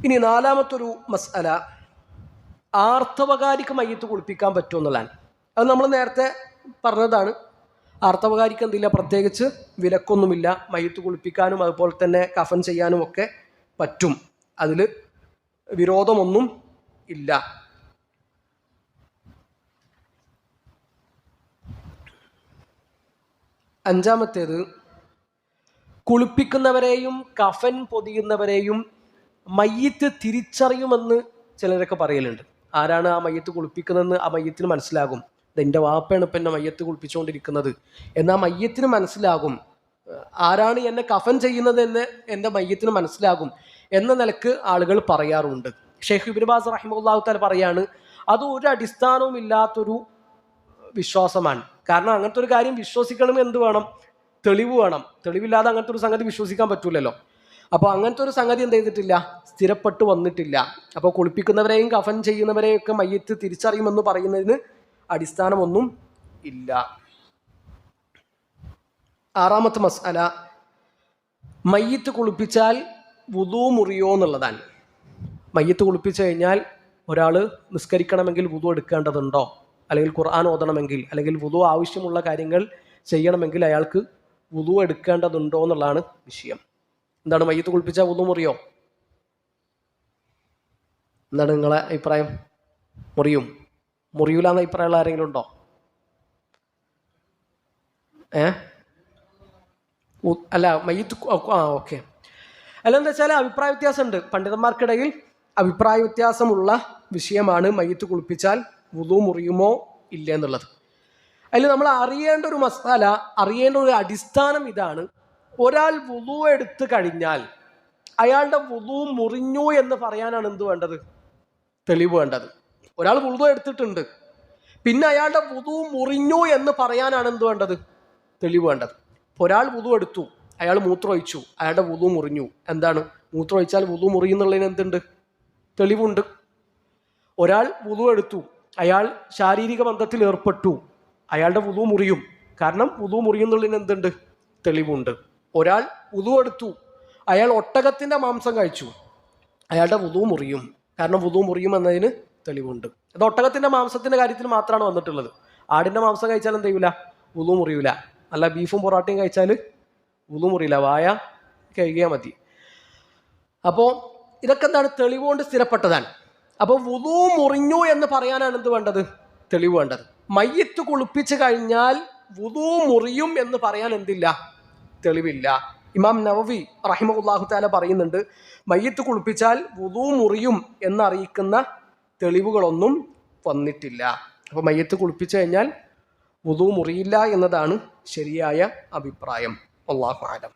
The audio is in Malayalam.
ഇനി നാലാമത്തൊരു മസ്അല, ആർത്തവകാരിക്ക് മയ്യത്ത് കുളിപ്പിക്കാൻ പറ്റുമെന്നുള്ളതാണ്. അത് നമ്മൾ നേരത്തെ പറഞ്ഞതാണ്. ആർത്തവകാരിക്ക് എന്തില്ല, പ്രത്യേകിച്ച് വിലക്കൊന്നുമില്ല. മയ്യത്ത് കുളിപ്പിക്കാനും അതുപോലെ തന്നെ കഫൻ ചെയ്യാനും ഒക്കെ പറ്റും. അതിൽ വിരോധമൊന്നും ഇല്ല. അഞ്ചാമത്തേത്, കുളിപ്പിക്കുന്നവരെയും കഫൻ പൊതിയുന്നവരെയും മയ്യത്ത് തിരിച്ചറിയുമെന്ന് ചിലരൊക്കെ പറയലുണ്ട്. ആരാണ് ആ മയ്യത്ത് കുളിപ്പിക്കുന്നതെന്ന് ആ മയ്യത്തിന് മനസ്സിലാകും. ഇതെൻ്റെ വാപ്പയാണ് ഇപ്പം എന്നെ മയ്യത്ത് കുളിപ്പിച്ചുകൊണ്ടിരിക്കുന്നത് എന്ന് ആ മയ്യത്തിന് മനസ്സിലാകും. ആരാണ് എന്നെ കഫൻ ചെയ്യുന്നത് എന്ന് എൻ്റെ മയ്യത്തിന് മനസ്സിലാകും എന്ന നിലക്ക് ആളുകൾ പറയാറുണ്ട്. ഷെയ്ഖ് ഇബ്നു ബാസ് റഹിമഹുല്ലാഹു തആല പറയാണ്, അത് ഒരു അടിസ്ഥാനവും ഇല്ലാത്തൊരു വിശ്വാസമാണ്. കാരണം അങ്ങനത്തെ ഒരു കാര്യം വിശ്വസിക്കണമെങ്കിൽ എന്ത് വേണം? തെളിവ് വേണം. തെളിവില്ലാതെ അങ്ങനത്തെ ഒരു സംഗതി വിശ്വസിക്കാൻ പറ്റൂലല്ലോ. അപ്പോൾ അങ്ങനത്തെ ഒരു സംഗതി എന്ത് ചെയ്തിട്ടില്ല, സ്ഥിരപ്പെട്ട് വന്നിട്ടില്ല. അപ്പോൾ കുളിപ്പിക്കുന്നവരെയും കഫൻ ചെയ്യുന്നവരെയും ഒക്കെ മയ്യത്ത് തിരിച്ചറിയുമെന്ന് പറയുന്നതിന് അടിസ്ഥാനമൊന്നും ഇല്ല. ആറാമത്തെ മസ്അല, മയ്യത്ത് കുളിപ്പിച്ചാൽ വുദു മുറിയോ എന്നുള്ളതാണ്. മയ്യത്ത് കുളിപ്പിച്ചു കഴിഞ്ഞാൽ ഒരാൾ നിസ്കരിക്കണമെങ്കിൽ വുദു എടുക്കേണ്ടതുണ്ടോ, അല്ലെങ്കിൽ ഖുർആൻ ഓതണമെങ്കിൽ, അല്ലെങ്കിൽ വുദു ആവശ്യമുള്ള കാര്യങ്ങൾ ചെയ്യണമെങ്കിൽ അയാൾക്ക് വുദു എടുക്കേണ്ടതുണ്ടോ എന്നുള്ളതാണ് വിഷയം. എന്താണ്, മയ്യത്ത് കുളിപ്പിച്ചാൽ വുദു മുറിയോ? എന്താണ് നിങ്ങളെ അഭിപ്രായം? മുറിയൂല എന്ന അഭിപ്രായമുള്ള ആരെങ്കിലും ഉണ്ടോ? അല്ല, മയ്യത്ത് ഓക്കെ. അല്ല, എന്താ വെച്ചാൽ അഭിപ്രായ വ്യത്യാസമുണ്ട്. പണ്ഡിതന്മാർക്കിടയിൽ അഭിപ്രായ വ്യത്യാസമുള്ള വിഷയമാണ് മയ്യത്ത് കുളിപ്പിച്ചാൽ വുദു മുറിയുമോ ഇല്ല എന്നുള്ളത്. അതിൽ നമ്മൾ അറിയേണ്ട ഒരു മസാല, അറിയേണ്ട ഒരു അടിസ്ഥാനം ഇതാണ്. ഒരാൾ വുദു എടുത്തു കഴിഞ്ഞാൽ അയാളുടെ വുദു മുറിഞ്ഞു എന്ന് പറയാനാണ് എന്ത് വേണ്ടത്? തെളിവ് വേണ്ടത്. ഒരാൾ വുദു എടുത്തിട്ടുണ്ട്, പിന്നെ അയാളുടെ വുദു മുറിഞ്ഞു എന്ന് പറയാനാണ് എന്ത് വേണ്ടത്? തെളിവ് വേണ്ടത്. ഒരാൾ വുദു എടുത്തു, അയാൾ മൂത്രമൊഴിച്ചു, അയാളുടെ വുദു മുറിഞ്ഞു. എന്താണ്? മൂത്രമൊഴിച്ചാൽ വുദു മുറിയുന്നുള്ളതിന് എന്തുണ്ട്? തെളിവുണ്ട്. ഒരാൾ വുദു എടുത്തു, അയാൾ ശാരീരിക ബന്ധത്തിൽ ഏർപ്പെട്ടു, അയാളുടെ വുദു മുറിയും. കാരണം വുദു മുറിയുന്നുള്ളതിന് എന്തുണ്ട്? തെളിവുണ്ട്. ഒരാൾ വുദു എടുത്തു, അയാൾ ഒട്ടകത്തിൻ്റെ മാംസം കഴിച്ചു, അയാളുടെ വുദു മുറിയും. കാരണം വുദു മുറിയും എന്നതിന് തെളിവുണ്ട്. അത് ഒട്ടകത്തിൻ്റെ മാംസത്തിൻ്റെ കാര്യത്തിൽ മാത്രമാണ് വന്നിട്ടുള്ളത്. ആടിൻ്റെ മാംസം കഴിച്ചാൽ എന്ത് ചെയ്യൂല? വുദു മുറിയൂല. അല്ല, ബീഫും പൊറാട്ടയും കഴിച്ചാൽ വുദു മുറിയില്ല, വായ കഴുകിയാൽ മതി. അപ്പോൾ ഇതൊക്കെ എന്താണ്? തെളിവുകൊണ്ട് സ്ഥിരപ്പെട്ടതാണ്. അപ്പോൾ വുദു മുറിഞ്ഞു എന്ന് പറയാനാണ് എന്ത് വേണ്ടത്? തെളിവ് വേണ്ടത്. മയ്യത്ത് കുളിപ്പിച്ച് കഴിഞ്ഞാൽ വുദു മുറിയും എന്ന് പറയാൻ എന്തില്ല? തെളിവില്ല. ഇമാം നവവി റഹിമഹുല്ലാഹു തആല പറയുന്നുണ്ട്, മയ്യത്ത് കുളിപ്പിച്ചാൽ വുദു മുറിയും എന്നറിയിക്കുന്ന തെളിവുകളൊന്നും വന്നിട്ടില്ല. അപ്പോൾ മയ്യത്ത് കുളിപ്പിച്ചു കഴിഞ്ഞാൽ വുദു മുറിയില്ല എന്നതാണ് ശരിയായ അഭിപ്രായം. അല്ലാഹു അഅലം.